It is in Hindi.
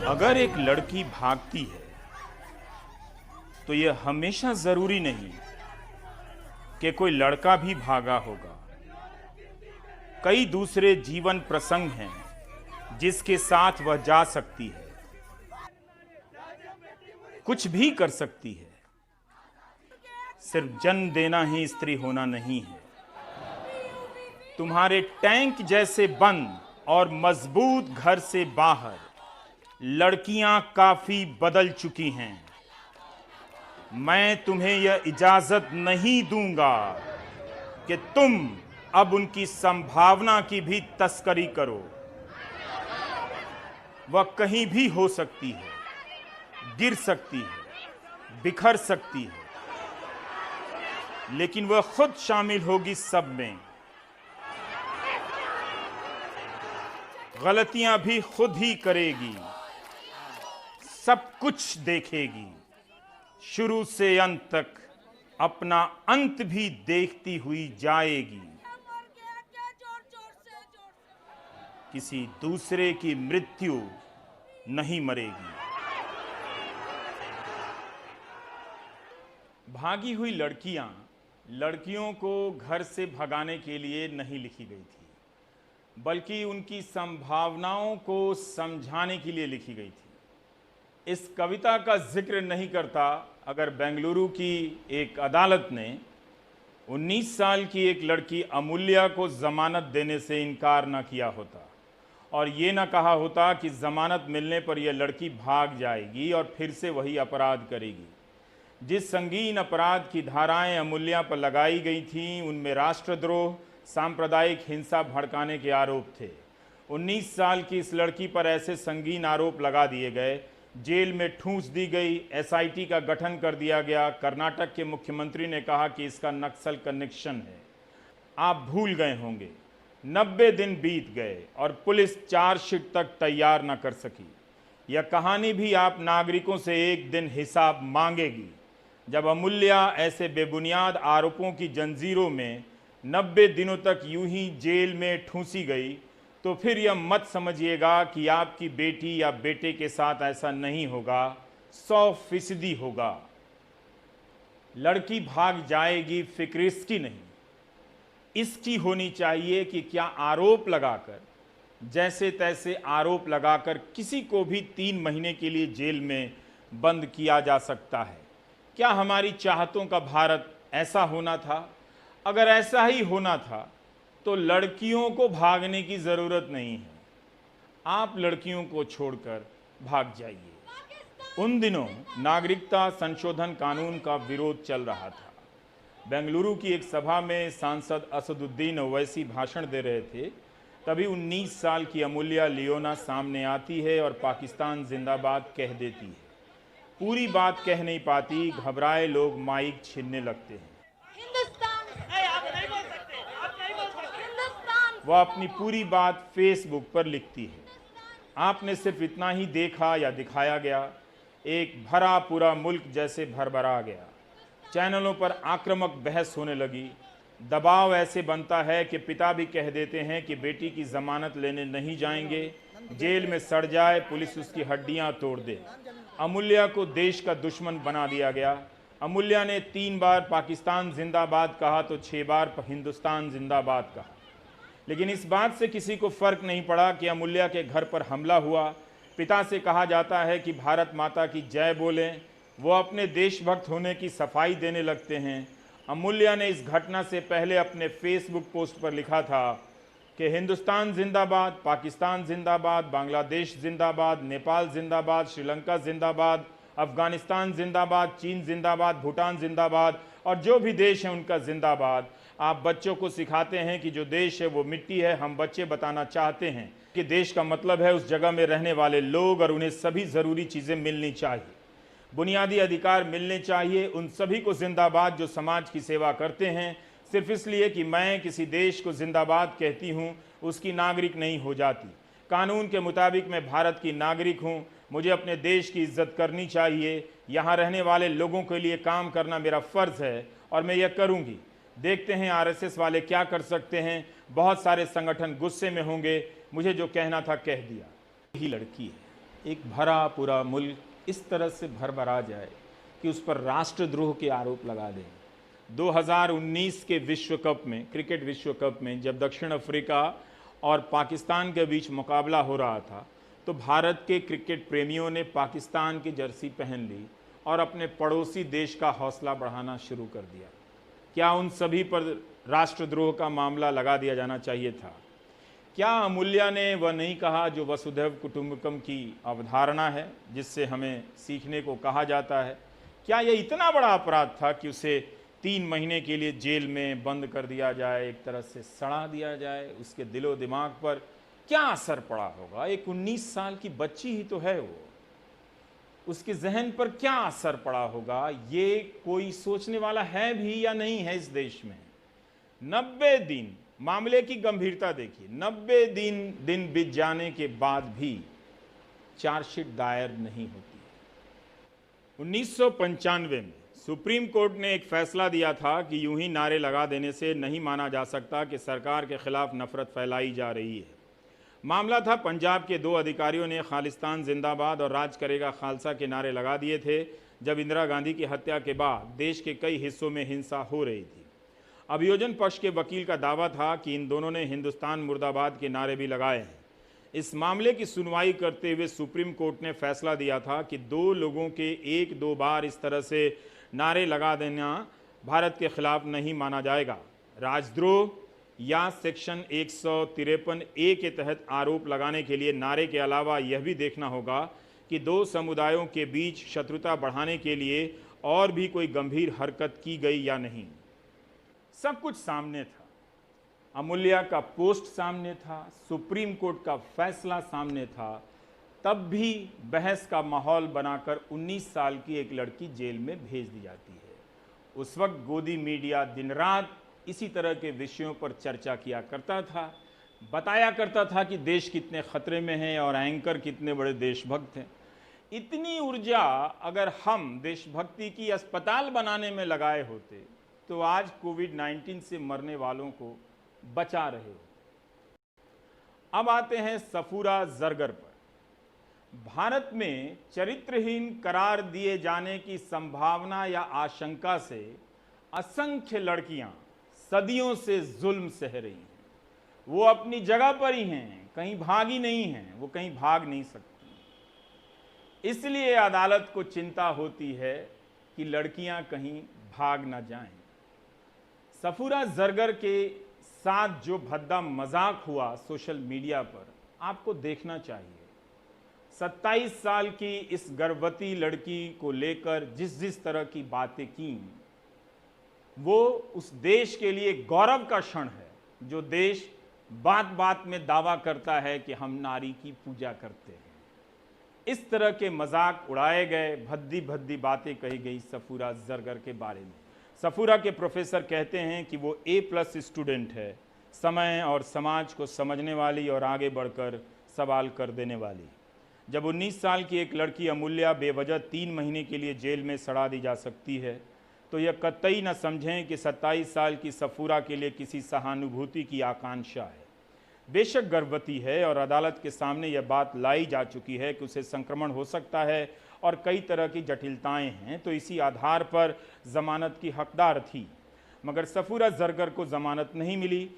अगर एक लड़की भागती है तो यह हमेशा जरूरी नहीं कि कोई लड़का भी भागा होगा। कई दूसरे जीवन प्रसंग हैं जिसके साथ वह जा सकती है, कुछ भी कर सकती है। सिर्फ जन्म देना ही स्त्री होना नहीं है। तुम्हारे टैंक जैसे बंद और मजबूत घर से बाहर लड़कियां काफी बदल चुकी हैं। मैं तुम्हें यह इजाजत नहीं दूंगा कि तुम अब उनकी संभावना की भी तस्करी करो। वह कहीं भी हो सकती है, गिर सकती है, बिखर सकती है, लेकिन वह खुद शामिल होगी सब में। गलतियां भी खुद ही करेगी, सब कुछ देखेगी, शुरू से अंत तक अपना अंत भी देखती हुई जाएगी। किसी दूसरे की मृत्यु नहीं मरेगी। भागी हुई लड़कियों को घर से भगाने के लिए नहीं लिखी गई थी, बल्कि उनकी संभावनाओं को समझाने के लिए लिखी गई थी। इस कविता का जिक्र नहीं करता अगर बेंगलुरु की एक अदालत ने 19 साल की एक लड़की अमूल्या को जमानत देने से इनकार न किया होता और ये न कहा होता कि जमानत मिलने पर यह लड़की भाग जाएगी और फिर से वही अपराध करेगी। जिस संगीन अपराध की धाराएं अमूल्या पर लगाई गई थीं, उनमें राष्ट्रद्रोह, सांप्रदायिक हिंसा भड़काने के आरोप थे। 19 साल की इस लड़की पर ऐसे संगीन आरोप लगा दिए गए, जेल में ठूंस दी गई, एसआईटी का गठन कर दिया गया। कर्नाटक के मुख्यमंत्री ने कहा कि इसका नक्सल कनेक्शन है। आप भूल गए होंगे, 90 दिन बीत गए और पुलिस चार्जशीट तक तैयार न कर सकी। यह कहानी भी आप नागरिकों से एक दिन हिसाब मांगेगी। जब अमूल्या ऐसे बेबुनियाद आरोपों की जंजीरों में 90 दिनों तक यूं ही जेल में ठूंसी गई, तो फिर यह मत समझिएगा कि आपकी बेटी या बेटे के साथ ऐसा नहीं होगा। 100% होगा। लड़की भाग जाएगी, फिक्र इसकी नहीं, इसकी होनी चाहिए कि क्या आरोप लगाकर, जैसे तैसे आरोप लगाकर किसी को भी 3 महीने के लिए जेल में बंद किया जा सकता है। क्या हमारी चाहतों का भारत ऐसा होना था? अगर ऐसा ही होना था तो लड़कियों को भागने की जरूरत नहीं है। आप लड़कियों को छोड़कर भाग जाइए। उन दिनों नागरिकता संशोधन कानून का विरोध चल रहा था। बेंगलुरु की एक सभा में सांसद असदुद्दीन ओवैसी भाषण दे रहे थे। तभी 19 साल की अमूल्या लियोना सामने आती है और पाकिस्तान जिंदाबाद कह देती है। पूरी बात कह नहीं पाती, घबराए लोग माइक छीनने लगते हैं। वह अपनी पूरी बात फेसबुक पर लिखती है। आपने सिर्फ इतना ही देखा या दिखाया गया, एक भरा पूरा मुल्क जैसे भरभरा गया। चैनलों पर आक्रामक बहस होने लगी। दबाव ऐसे बनता है कि पिता भी कह देते हैं कि बेटी की जमानत लेने नहीं जाएंगे, जेल में सड़ जाए, पुलिस उसकी हड्डियां तोड़ दे। अमूल्या को देश का दुश्मन बना दिया गया। अमूल्या ने 3 बार पाकिस्तान जिंदाबाद कहा तो 6 बार हिंदुस्तान जिंदाबाद कहा, लेकिन इस बात से किसी को फर्क नहीं पड़ा कि अमूल्या के घर पर हमला हुआ। पिता से कहा जाता है कि भारत माता की जय बोलें। वो अपने देशभक्त होने की सफाई देने लगते हैं। अमूल्या ने इस घटना से पहले अपने फेसबुक पोस्ट पर लिखा था कि हिंदुस्तान जिंदाबाद, पाकिस्तान जिंदाबाद, बांग्लादेश जिंदाबाद, नेपाल जिंदाबाद, श्रीलंका जिंदाबाद, अफगानिस्तान जिंदाबाद, चीन जिंदाबाद, भूटान जिंदाबाद और जो भी देश हैं उनका जिंदाबाद। आप बच्चों को सिखाते हैं कि जो देश है वो मिट्टी है। हम बच्चे बताना चाहते हैं कि देश का मतलब है उस जगह में रहने वाले लोग और उन्हें सभी ज़रूरी चीज़ें मिलनी चाहिए, बुनियादी अधिकार मिलने चाहिए। उन सभी को जिंदाबाद जो समाज की सेवा करते हैं। सिर्फ इसलिए कि मैं किसी देश को जिंदाबाद कहती हूँ, उसकी नागरिक नहीं हो जाती। कानून के मुताबिक मैं भारत की नागरिक हूँ। मुझे अपने देश की इज्जत करनी चाहिए, यहाँ रहने वाले लोगों के लिए काम करना मेरा फ़र्ज़ है और मैं यह करूँगी। देखते हैं आरएसएस वाले क्या कर सकते हैं। बहुत सारे संगठन गुस्से में होंगे, मुझे जो कहना था कह दिया। ही लड़की है, एक भरा पूरा मुल्क इस तरह से भरभरा जाए कि उस पर राष्ट्रद्रोह के आरोप लगा दें। 2019 के विश्व कप में, क्रिकेट विश्व कप में, जब दक्षिण अफ्रीका और पाकिस्तान के बीच मुकाबला हो रहा था, तो भारत के क्रिकेट प्रेमियों ने पाकिस्तान की जर्सी पहन ली और अपने पड़ोसी देश का हौसला बढ़ाना शुरू कर दिया। क्या उन सभी पर राष्ट्रद्रोह का मामला लगा दिया जाना चाहिए था? क्या अमूल्या ने वह नहीं कहा जो वसुधैव कुटुंबकम की अवधारणा है, जिससे हमें सीखने को कहा जाता है? क्या यह इतना बड़ा अपराध था कि उसे 3 महीने के लिए जेल में बंद कर दिया जाए, एक तरह से सड़ा दिया जाए? उसके दिलो दिमाग पर क्या असर पड़ा होगा? एक 19 साल की बच्ची ही तो है वो, उसके जहन पर क्या असर पड़ा होगा? ये कोई सोचने वाला है भी या नहीं है इस देश में? 90 दिन, मामले की गंभीरता देखिए, 90 दिन बीत जाने के बाद भी चार्जशीट दायर नहीं होती है। 1995 में सुप्रीम कोर्ट ने एक फैसला दिया था कि यूं ही नारे लगा देने से नहीं माना जा सकता कि सरकार के खिलाफ नफरत फैलाई जा रही है। मामला था पंजाब के 2 अधिकारियों ने खालिस्तान जिंदाबाद और राज करेगा खालसा के नारे लगा दिए थे, जब इंदिरा गांधी की हत्या के बाद देश के कई हिस्सों में हिंसा हो रही थी। अभियोजन पक्ष के वकील का दावा था कि इन दोनों ने हिंदुस्तान मुर्दाबाद के नारे भी लगाए हैं। इस मामले की सुनवाई करते हुए सुप्रीम कोर्ट ने फैसला दिया था कि 2 लोगों के 1-2 बार इस तरह से नारे लगा देना भारत के खिलाफ नहीं माना जाएगा। राजद्रोह या सेक्शन 153A के तहत आरोप लगाने के लिए नारे के अलावा यह भी देखना होगा कि 2 समुदायों के बीच शत्रुता बढ़ाने के लिए और भी कोई गंभीर हरकत की गई या नहीं। सब कुछ सामने था, अमूल्या का पोस्ट सामने था, सुप्रीम कोर्ट का फैसला सामने था, तब भी बहस का माहौल बनाकर 19 साल की एक लड़की जेल में भेज दी जाती है। उस वक्त गोदी मीडिया दिन रात इसी तरह के विषयों पर चर्चा किया करता था, बताया करता था कि देश कितने खतरे में है और एंकर कितने बड़े देशभक्त हैं। इतनी ऊर्जा अगर हम देशभक्ति की अस्पताल बनाने में लगाए होते तो आज कोविड-19 से मरने वालों को बचा रहे हो। अब आते हैं सफूरा जरगर पर। भारत में चरित्रहीन करार दिए जाने की संभावना या आशंका से असंख्य लड़कियां सदियों से जुल्म सह रही हैं। वो अपनी जगह पर ही हैं, कहीं भागी नहीं हैं, वो कहीं भाग नहीं सकती। इसलिए अदालत को चिंता होती है कि लड़कियां कहीं भाग ना जाएं। सफूरा जरगर के साथ जो भद्दा मजाक हुआ सोशल मीडिया पर, आपको देखना चाहिए। 27 साल की इस गर्भवती लड़की को लेकर जिस तरह की बातें की, वो उस देश के लिए गौरव का क्षण है जो देश बात बात में दावा करता है कि हम नारी की पूजा करते हैं। इस तरह के मजाक उड़ाए गए, भद्दी भद्दी बातें कही गई सफूरा जरगर के बारे में। सफूरा के प्रोफेसर कहते हैं कि वो A+ स्टूडेंट है, समय और समाज को समझने वाली और आगे बढ़कर सवाल कर देने वाली। जब 19 साल की एक लड़की अमूल्या बेवजह 3 महीने के लिए जेल में सड़ा दी जा सकती है, तो यह कतई न समझें कि 27 साल की सफूरा के लिए किसी सहानुभूति की आकांक्षा है। बेशक गर्भवती है और अदालत के सामने यह बात लाई जा चुकी है कि उसे संक्रमण हो सकता है और कई तरह की जटिलताएं हैं, तो इसी आधार पर जमानत की हकदार थी। मगर सफूरा जरगर को जमानत नहीं मिली।